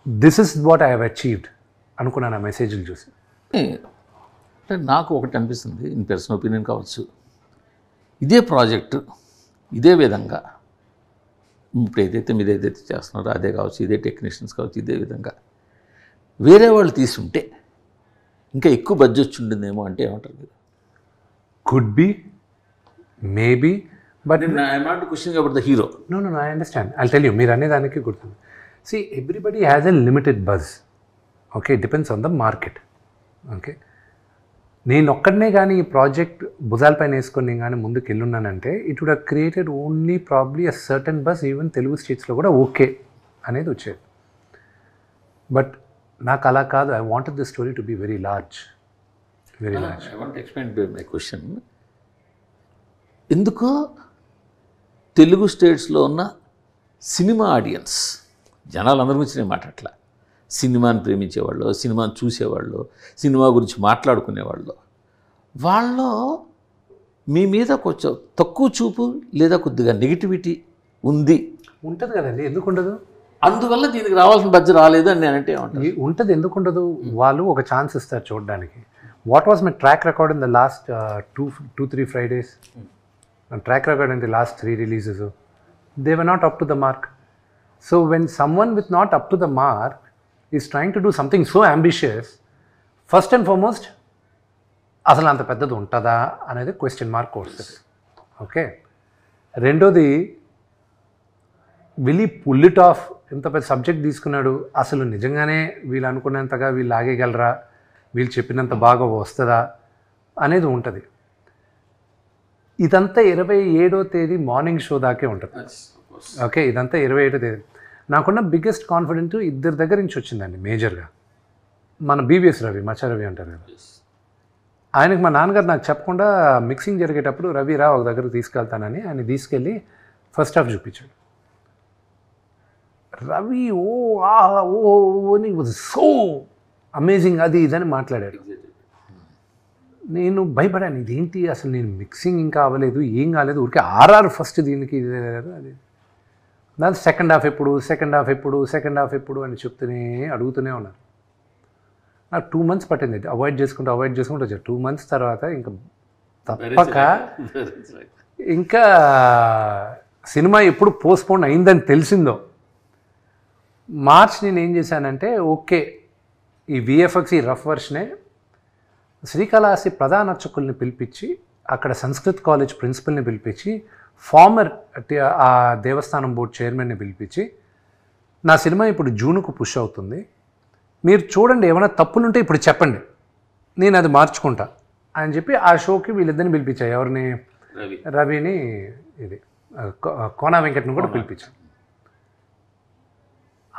This is what I have achieved అనుకున్నాను ఆ మెసేజ్లు చూసి. అంటే నాకు ఒకటి అనిపిస్తుంది, ఇన్ పర్సనల్ ఒపీనియన్ కావచ్చు, ఇదే ప్రాజెక్టు ఇదే విధంగా ఇప్పుడు ఏదైతే మీరు ఏదైతే చేస్తున్నారో అదే కావచ్చు, ఇదే టెక్నీషియన్స్ కావచ్చు, ఇదే విధంగా వేరే వాళ్ళు తీసుంటే ఇంకా ఎక్కువ బడ్జెట్ ఉండిందేమో అంటే ఏమంటారు మీరు? Could be, maybe, but I'm not questioning about the hero. No I understand. I'll tell you, మీరు అనేదానికి గుర్తుంది. See everybody has a limited buzz. Okay, depends on the market. Okay, నేను ఒక్కడనే కానీ ఈ ప్రాజెక్ట్ భుజాలపైన వేసుకొని నేను కానీ ముందుకు వెళ్ళున్నానంటే it would have created only probably a certain buzz, even Telugu స్టేట్స్లో కూడా ఓకే అనేది వచ్చేది. బట్ నాకు అలా కాదు. I wanted the story to be very large, very large. I want explain my question. ఎందుకో తెలుగు స్టేట్స్లో ఉన్న సినిమా ఆడియన్స్, జనాలందరి గురించి నేను మాట్లాడట్లా, సినిమాని ప్రేమించేవాళ్ళు, సినిమాని చూసేవాళ్ళు, సినిమా గురించి మాట్లాడుకునేవాళ్ళు, వాళ్ళు మీ మీద కొంచెం తక్కువ చూపు లేదా కొద్దిగా నెగిటివిటీ ఉంది. ఉంటుంది కదండి, ఎందుకు ఉండదు? అందువల్ల దీనికి రావాల్సిన బడ్జెట్ రాలేదు అని నేనంటే ఉంటుంది. ఎందుకు ఉండదు? వాళ్ళు ఒక ఛాన్స్ ఇస్తారు చూడడానికి. What was my track record in the last 2-3 Fridays? Track record in the last 3 releases, they were not up to the mark. So when someone with not up to the mark is trying to do something so ambitious, first and foremost అసలు అంత పెద్దది ఉంటుందా అనేది question mark వస్తుంది. Okay, రెండోది will he pull it off? ఇంత పెద్ద subject తీసుకున్నాడు, అసలు నిజంగానే వీళ్ళు అనుకున్నంతగా వీళ్ళు ఆగేయగలరా, వీళ్ళు చెప్పినంత బాగా వస్తుందా అనేది ఉంటుంది. ఇదంతా 27వ తేదీ మార్నింగ్ షో దాకే ఉంటుంది. ఓకే, ఇదంతా 27వ తేదీ. నాకున్న బిగ్గెస్ట్ కాన్ఫిడెంట్ ఇద్దరి దగ్గర నుంచి వచ్చిందండి మేజర్గా. మన బీవీఎస్ రవి, మచ్చ రవి అంటారు కదా, ఆయనకు మా నాన్నగారు నాకు చెప్పకుండా మిక్సింగ్ జరిగేటప్పుడు రవి రా ఒక దగ్గరకు తీసుకెళ్తానని ఆయన తీసుకెళ్ళి ఫస్ట్ హాఫ్ చూపించాడు. రవి అని వాజ్ సో అమేజింగ్ అది ఇదని మాట్లాడాడు. నేను భయపడాను, ఇదేంటి అసలు నేను మిక్సింగ్ ఇంకా అవ్వలేదు, ఏం కాలేదు, ఊరికే ఆర్ఆర్ ఫస్ట్ దీనికి అది. దాని సెకండ్ హాఫ్ ఎప్పుడు అని అడుగుతూనే ఉన్నారు. నాకు 2 months పట్టింది అవాయిడ్ చేసుకుంటూ వచ్చాను. 2 months తర్వాత ఇంకా తప్పక ఇంకా సినిమా ఎప్పుడు పోస్ట్పోన్ అయిందని తెలిసిందో మార్చ్ నేను ఏం చేశానంటే, ఓకే ఈ విఎఫ్ఎక్స్ ఈ రఫ్ వర్షనే శ్రీకాళహస్తి ప్రధాన అర్చకుల్ని పిలిపించి, అక్కడ సంస్కృత్ కాలేజ్ ప్రిన్సిపల్ని పిలిపించి, ఫార్మర్ ఆ దేవస్థానం బోర్డు చైర్మన్ని పిలిపించి, నా సినిమా ఇప్పుడు జూన్కు పుష్ అవుతుంది, మీరు చూడండి ఏమైనా తప్పులుంటే ఇప్పుడు చెప్పండి, నేను అది మార్చుకుంటా అని చెప్పి ఆ షోకి వీళ్ళిద్దరిని పిలిపించాయి. ఎవరిని? రవిని, ఇది కోనా వెంకట్ని కూడా పిలిపించాను.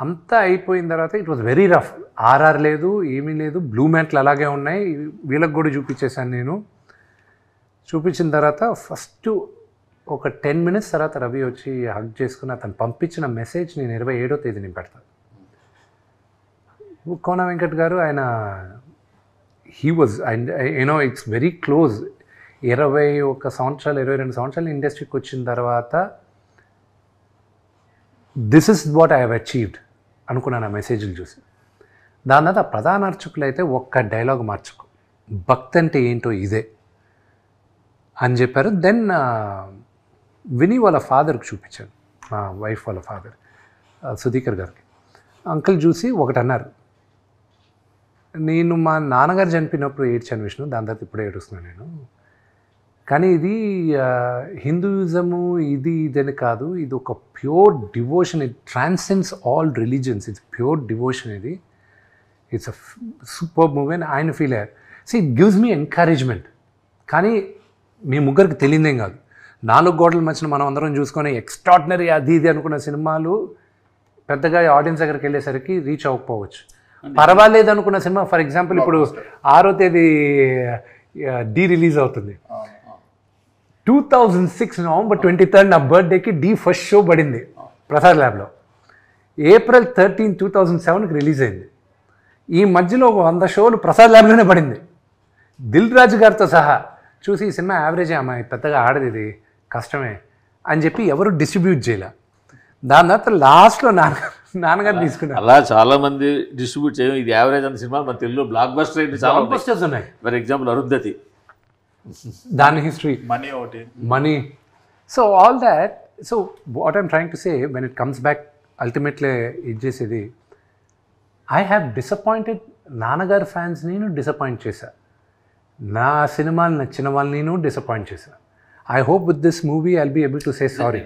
అంతా అయిపోయిన తర్వాత it was very rough. RR లేదు, ఏమీ లేదు, బ్లూ మ్యాట్లు అలాగే ఉన్నాయి. వీళ్ళకి కూడా చూపించేశాను నేను. చూపించిన తర్వాత ఫస్ట్ ఒక 10 minutes తర్వాత రవి వచ్చి హగ్ చేసుకుని అతను పంపించిన మెసేజ్ నేను 27వ తేదీని పెడతాను. కోనా వెంకట్ గారు ఆయన he was it's very close. 21 సంవత్సరాలు 22 సంవత్సరాలు ఇండస్ట్రీకి వచ్చిన తర్వాత this is what I have achieved అనుకున్నాను ఆ మెసేజ్లు చూసి. దాని తర్వాత ప్రధాన అర్చకులు అయితే ఒక్క డైలాగ్ మార్చుకో, భక్తి అంటే ఏంటో ఇదే అని చెప్పారు. దెన్ విని వాళ్ళ ఫాదర్కి చూపించాను, మా వైఫ్ వాళ్ళ ఫాదర్ సుధీకర్ గారికి. అంకుల్ చూసి ఒకటి అన్నారు, నేను మా నాన్నగారు చనిపోయినప్పుడు ఏడ్చాను విష్ణు, దాని తర్వాత ఇప్పుడే ఏడుస్తున్నాను నేను, కానీ ఇది హిందూయిజము ఇదని కాదు, ఇది ఒక pure devotion, it transcends all religions, it's pure devotion, ఇది ఇట్స్ అ సూపర్ మూవీ అని ఆయన ఫీల్ అయ్యారు. So it gives me encouragement. కానీ మీ ముగ్గురికి తెలియదేం కాదు, 4 గోడల మధ్యన మనం అందరం చూసుకొని ఎక్స్ట్రాడినరీ అది ఇది అనుకున్న సినిమాలు పెద్దగా ఆడియన్స్ దగ్గరికి వెళ్ళేసరికి రీచ్ అవ్వకపోవచ్చు. పర్వాలేదు అనుకున్న సినిమా, ఫర్ ఎగ్జాంపుల్ ఇప్పుడు 6వ తేదీ డి రిలీజ్ అవుతుంది. 2006 November 23rd నా బర్త్డేకి డి ఫస్ట్ షో పడింది ప్రసాద్ ల్యాబ్లో. April 13, 2007కి రిలీజ్ అయింది. ఈ మధ్యలో 100 షోలు ప్రసాద్ ల్యాబ్లోనే పడింది, దిల్ రాజు గారితో సహా. చూసి ఈ సినిమా యావరేజే అమ్మాయి, పెద్దగా ఆడది, ఇది కష్టమే అని చెప్పి ఎవరు డిస్ట్రిబ్యూట్ చేయలే. దాని తర్వాత లాస్ట్లో నాన్నగారు తీసుకున్నారు. అలా చాలా మంది డిస్ట్రిబ్యూట్ చేయడం, ఇది యావరేజ్ అన్న సినిమా మన తెలుగులో బ్లాక్ బస్టర్ అయితే చాలా Blockbusters ఉన్నాయి. ఫర్ ఎగ్జాంపుల్ అరుంధతి, దాని హిస్టరీ, మనీ ఒకటి. money. So all that, so what I'm trying to say, when it comes back, ultimately it చేసేది, I have disappointed నాన్నగారు ఫ్యాన్స్ నేను డిసప్పాయింట్ చేశా, నా సినిమాలు నచ్చిన వాళ్ళని నేను డిసప్పాయింట్ చేశా. I hope with this movie I'll be able to say sorry.